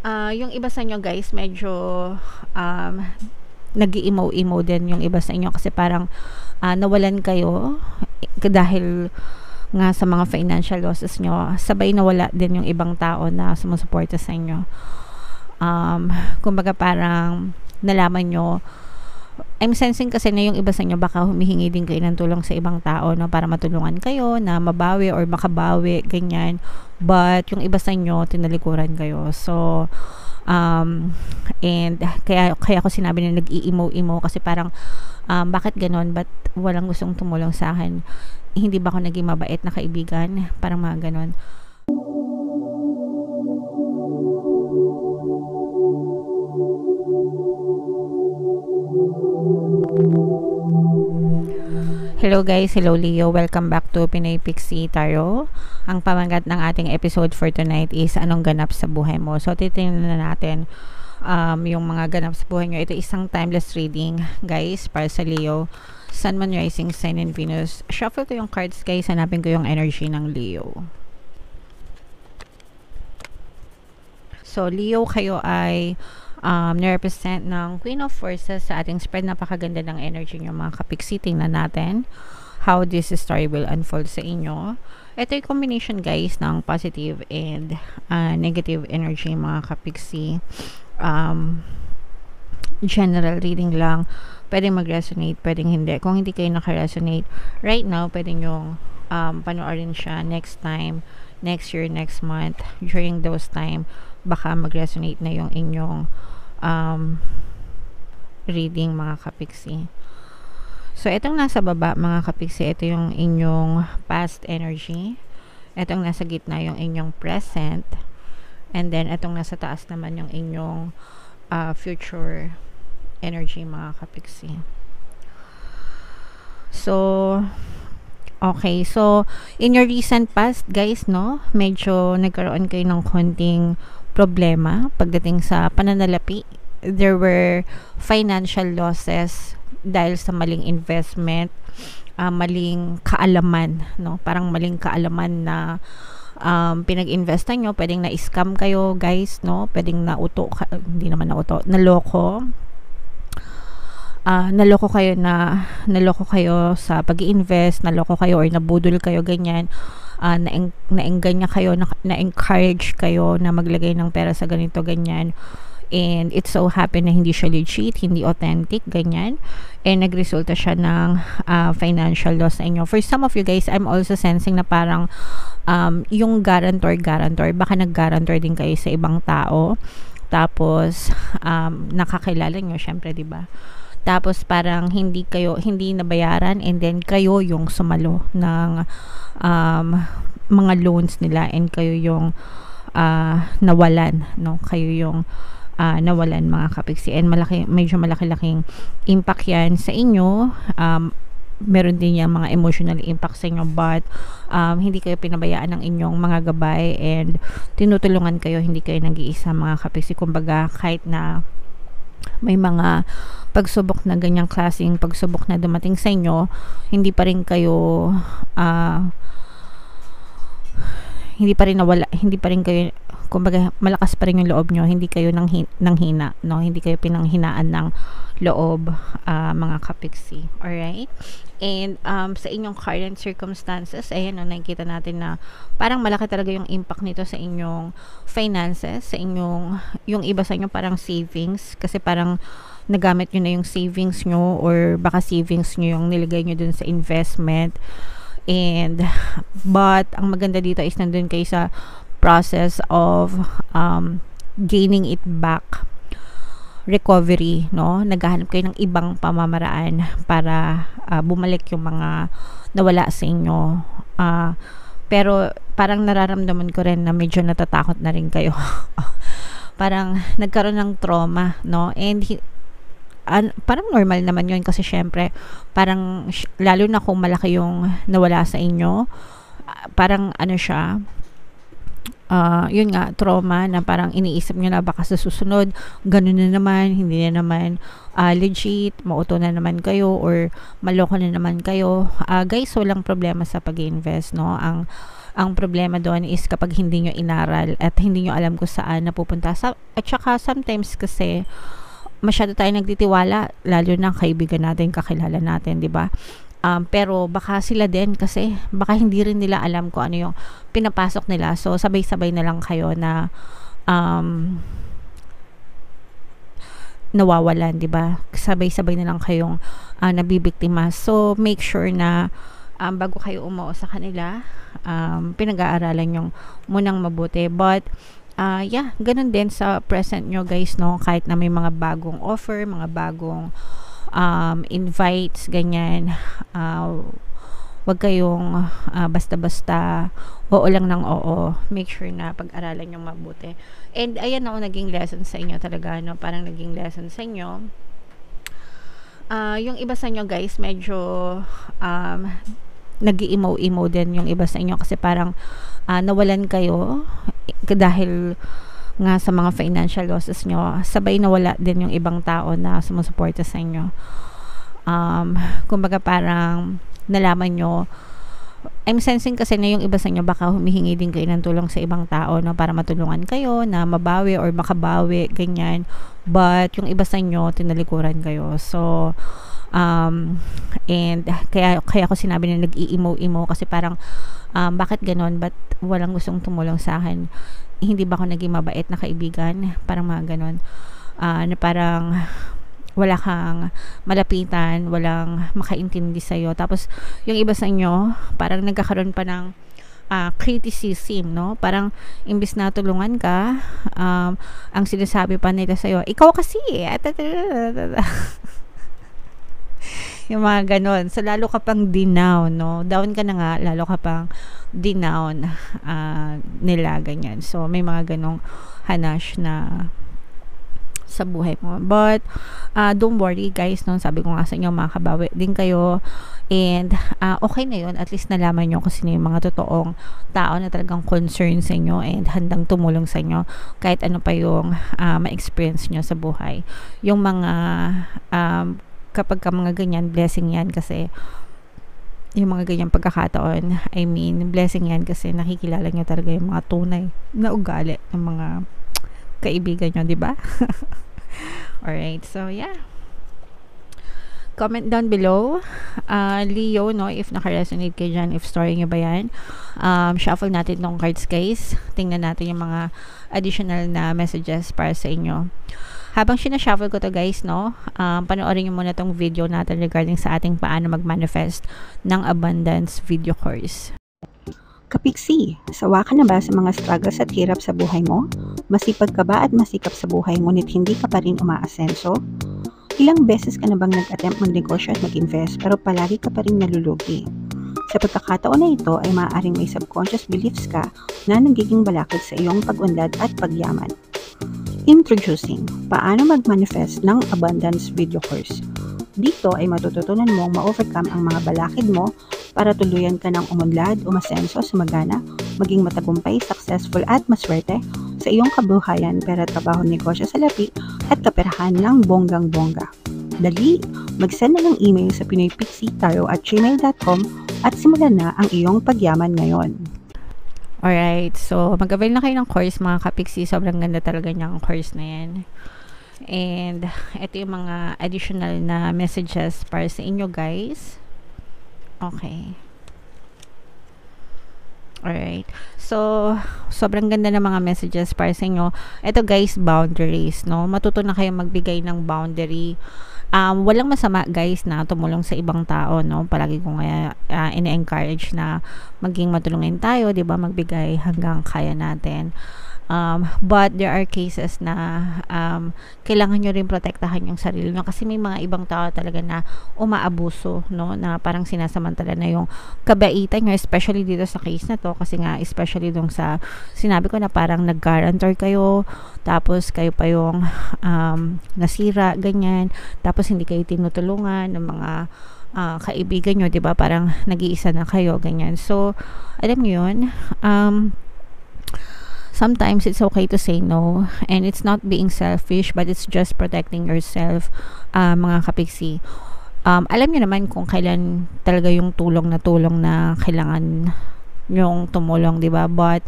Yung iba sa inyo guys, medyo um, nag-emo-emo din yung iba sa inyo kasi parang nawalan kayo dahil nga sa mga financial losses nyo, sabay nawala din yung ibang tao na sumusuporta sa inyo. Kumbaga parang nalaman nyo, I'm sensing kasi na yung iba sa inyo baka humihingi din kayo ng tulong sa ibang tao, no, para matulungan kayo na mabawi or makabawi, ganyan. But yung iba sa inyo tinalikuran kayo. So and kaya ko sinabi na nag-iimo-imo kasi parang bakit ganon, ba't walang gustong tumulong sa akin, hindi ba ako naging mabait na kaibigan, parang mga ganon. Hello guys, hello Leo, welcome back to Pinay Pixie Tarot. Ang pamagat ng ating episode for tonight is anong ganap sa buhay mo. So titingnan na natin yung mga ganap sa buhay nyo. Ito isang timeless reading guys para sa Leo, Sun, Moon, Rising, Sign, and Venus. Shuffle ko yung cards guys, hanapin ko yung energy ng Leo. So Leo, kayo ay na-represent ng Queen of Forces sa ating spread. Napakaganda ng energy nyo mga kapiksi. Tingnan natin how this story will unfold sa inyo. Ito yung combination guys ng positive and negative energy mga kapiksi. General reading lang, pwedeng mag-resonate, pwedeng hindi. Kung hindi kayo naka-resonate right now, pwedeng yung panoorin siya next time, next year, next month. During those time, baka mag-resonate na yung inyong reading mga kapiksi. So itong nasa baba mga kapiksi, ito yung inyong past energy. Itong nasa gitna yung inyong present, and then itong nasa taas naman yung inyong future energy mga kapiksi. So okay, so in your recent past guys, no, medyo nagkaroon kayo ng konting problema pagdating sa pananalapi. There were financial losses dahil sa maling investment, maling kaalaman, no? Parang maling kaalaman na pinag-investan nyo, pwedeng na-scam kayo guys, no? Pwedeng hindi naman nauto, naloko kayo sa pag-i-invest, naloko kayo or nabudol kayo, ganyan. Na-enganya kayo, na-encourage kayo na maglagay ng pera sa ganito, ganyan. And it so happen na hindi siya legit, hindi authentic, ganyan. And nagresulta siya ng financial loss sa inyo. For some of you guys, I'm also sensing na parang yung guarantor, baka nag-guarantor din kayo sa ibang tao. Tapos, nakakilala nyo, syempre, diba? Tapos parang hindi nabayaran, and then kayo yung sumalo ng mga loans nila, and kayo yung nawalan, no? Kayo yung nawalan mga kapiksi, and medyo malaki-laking impact yan sa inyo. Meron din yung mga emotional impact sa inyo, but hindi kayo pinabayaan ng inyong mga gabay, and tinutulungan kayo, hindi kayo nag-iisa mga kapiksi. Kumbaga kahit na may mga pagsubok na ganyang klaseng pagsubok na dumating sa inyo, hindi pa rin kayo hindi pa rin kayo, kumbaga malakas pa rin yung loob nyo, hindi kayo nanghina, no? Hindi kayo pinanghinaan ng loob mga kapiksi. Alright? And sa inyong current circumstances, ayan, no, nakikita natin na parang malaki talaga yung impact nito sa inyong finances, sa inyong, yung iba sa inyo parang savings, kasi parang nagamit nyo na yung savings nyo, or baka savings nyo yung nilagay nyo dun sa investment. And but ang maganda dito is nandun kayo sa process of gaining it back, recovery, no? Naghahanap kayo ng ibang pamamaraan para bumalik yung mga nawala sa inyo. Pero parang nararamdaman ko rin na medyo natatakot na rin kayo. Parang nagkaroon ng trauma, no? And parang normal naman yun, kasi syempre parang lalo na kung malaki yung nawala sa inyo, parang ano siya, yun nga, trauma, na parang iniisip nyo na baka sa susunod ganun na naman, hindi na naman legit, mauto na naman kayo, or maloko na naman kayo. Guys, walang problema sa pag-invest, no? Ang Ang problema doon is kapag hindi nyo inaral at hindi nyo alam kung saan napupunta. At saka sometimes kasi masyado tayo nagtitiwala, lalo ng kaibigan natin, kakilala natin, di ba? Pero baka sila din kasi baka hindi rin nila alam kung ano yung pinapasok nila. So, sabay-sabay na lang kayo na nawawalan, di ba? Sabay-sabay na lang kayong nabibiktima. So, make sure na bago kayo umuo sa kanila, pinag-aaralan yung munang mabuti. But, yeah, ganun din sa present nyo guys, no? Kahit na may mga bagong offer, mga bagong invites, ganyan, wag kayong basta-basta oo lang ng oo. Make sure na pag-aralan yung mabuti. And ayan ako, naging lesson sa inyo talaga, no? Parang naging lesson sa inyo. Yung iba sa inyo guys, medyo nag-emo-emo din yung iba sa inyo kasi parang nawalan kayo dahil nga sa mga financial losses nyo, sabay nawala din yung ibang tao na sumusuporta sa inyo. Kumbaga parang nalaman nyo, I'm sensing kasi na yung iba sa inyo baka humihingi din kayo ng tulong sa ibang tao, no, para matulungan kayo na mabawi or makabawi, ganyan. But yung iba sa inyo tinalikuran kayo. So and kaya ako sinabi na nag-iimo-imo kasi parang bakit ganon, ba't walang gustong tumulong sa akin, hindi ba ako naging mabait na kaibigan, parang mga ganon, na parang wala kang malapitan, walang makaintindi sa'yo. Tapos yung iba sa inyo parang nagkakaroon pa ng criticism, no? Parang imbis na tulungan ka, ang sinasabi pa nila sa'yo, ikaw kasi yung mga ganon. So lalo ka pang dinown, no? Down ka na nga, lalo ka pang dinown nila, ganyan. So may mga ganong hanash na sa buhay mo. But don't worry guys, no? Sabi ko nga sa inyo, makabawi din kayo. And okay na yun, at least nalaman nyo kung sino yung mga totoong tao na talagang concern sa inyo and handang tumulong sa inyo kahit ano pa yung ma-experience nyo sa buhay. Yung mga kapag ka mga ganyan, blessing yan kasi yung mga ganyang pagkakataon, I mean, blessing yan kasi nakikilala nyo talaga yung mga tunay na ugali ng mga kaibigan nyo, di ba? Alright, so yeah. Comment down below, Leo, no, if naka-resonate kayo dyan, if story nyo ba yan. Shuffle natin tong cards guys. Tingnan natin yung mga additional na messages para sa inyo. Habang sinashuffle ko to guys, no, panoorin nyo muna tong video natin regarding sa ating paano mag-manifest ng abundance video course. Kapiksi, sawa ka na ba sa mga struggles at hirap sa buhay mo? Masipag ka ba at masikap sa buhay ngunit hindi ka pa rin umaasenso? Ilang beses ka na bang nag-attempt magnegosyo at mag-invest pero palagi ka pa rin nalulugi? Sa pagkakataon na ito ay maaaring may subconscious beliefs ka na nagiging balakid sa iyong pag-unlad at pagyaman. Introducing, paano mag-manifest ng abundance video course. Dito ay matututunan mong ma-overcome ang mga balakid mo para tuluyan ka ng umunlad, umasenso, sumagana, maging matagumpay, successful at maswerte sa iyong kabuhayan, pera, trabaho, negosyo, salapi at kaperahan ng bonggang-bongga. Dali, mag-send na ng email sa pinoypixitaro@gmail.com at simulan na ang iyong pagyaman ngayon. Alright, so mag-avail na kayo ng course mga kapiksi. Sobrang ganda talaga niya ang course na yan. And ito yung mga additional na messages para sa inyo guys. Okay. Alright. So, sobrang ganda ng mga messages para sa inyo. Ito guys, boundaries, no? Matuto na kayo magbigay ng boundary. Walang masama guys na tumulong sa ibang tao, no? Palagi ko nga ina-encourage na maging matulungin tayo, 'di ba? Magbigay hanggang kaya natin. But there are cases na kailangan nyo rin protektahan yung sarili nyo kasi may mga ibang tao talaga na umaabuso, no, na parang sinasamantala na yung kabaitan nyo, especially dito sa case na to kasi nga especially dun sa sinabi ko na parang nag-guarantor kayo tapos kayo pa yung nasira, ganyan, tapos hindi kayo tinutulungan ng mga kaibigan nyo, 'di ba? Parang nag-iisa na kayo, ganyan. So alam niyo yun, sometimes it's okay to say no, and it's not being selfish but it's just protecting yourself, mga kapiksi. Alam niyo naman kung kailan talaga yung tulong na kailangan yung tumulong, 'di ba? But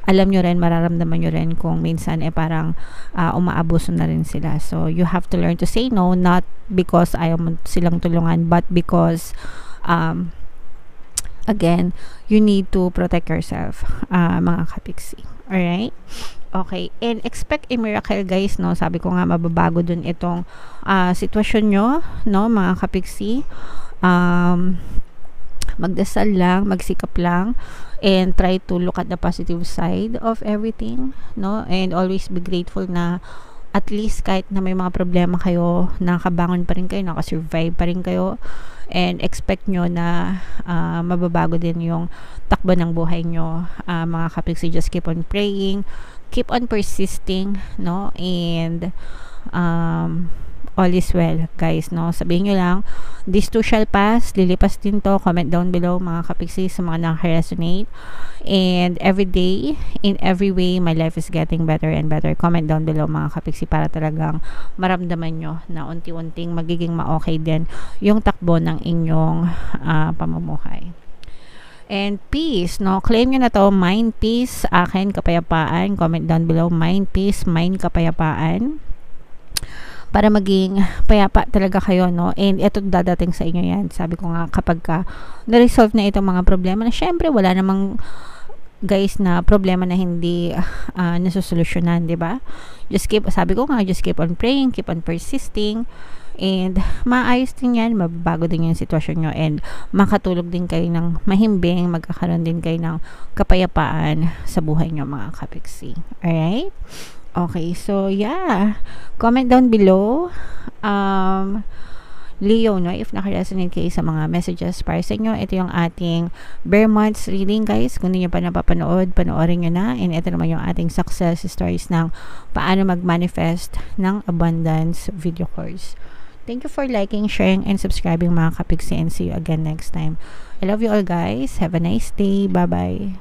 alam nyo rin, mararamdaman nyo rin kung minsan parang umaabuso na rin sila. So you have to learn to say no, not because ayaw mo silang tulungan, but because again, you need to protect yourself, mga kapiksi. Alright? Okay. And expect a miracle, guys, no? Sabi ko nga, mababago dun itong sitwasyon nyo, no, mga kapiksi. Magdasal lang, magsikap lang, and try to look at the positive side of everything, no? And always be grateful na at least kahit na may mga problema kayo, nakabangon pa rin kayo, nakasurvive pa rin kayo, and expect nyo na mababago din yung takbo ng buhay nyo, mga kapiksi. Just keep on praying, keep on persisting, no? And all is well, guys, no? Sabihin nyo lang, this too shall pass, lilipas din to. Comment down below, mga kapiksi, sa mga nakaka-resonate. And every day, in every way, my life is getting better and better. Comment down below, mga kapiksi, para talagang maramdaman nyo na unti-unting magiging ma-okay din yung takbo ng inyong pamumuhay. And peace, no? Claim nyo na to, mind peace, akin kapayapaan. Comment down below, mind peace, mind kapayapaan, para maging payapa talaga kayo, no? And ito dadating sa inyo yan. Sabi ko nga, kapag na-resolve na itong mga problema, na syempre wala namang, guys, na problema na hindi nasusolusyonan, di ba? Sabi ko nga, just keep on praying, keep on persisting, and maayos din yan, mababago din yung sitwasyon nyo, and makatulog din kayo ng mahimbing, magkakaroon din kayo ng kapayapaan sa buhay nyo, mga kapiksi. Alright? Okay, so yeah, comment down below, Leo, no, if naka-resonate kayo sa mga messages para sa inyo. Ito yung ating bare months reading, guys. Kung hindi nyo pa napapanood, panoorin nyo na. And ito naman yung ating success stories ng paano mag-manifest ng abundance video course. Thank you for liking, sharing, and subscribing, mga kapiksi, and see you again next time. I love you all, guys. Have a nice day. Bye-bye.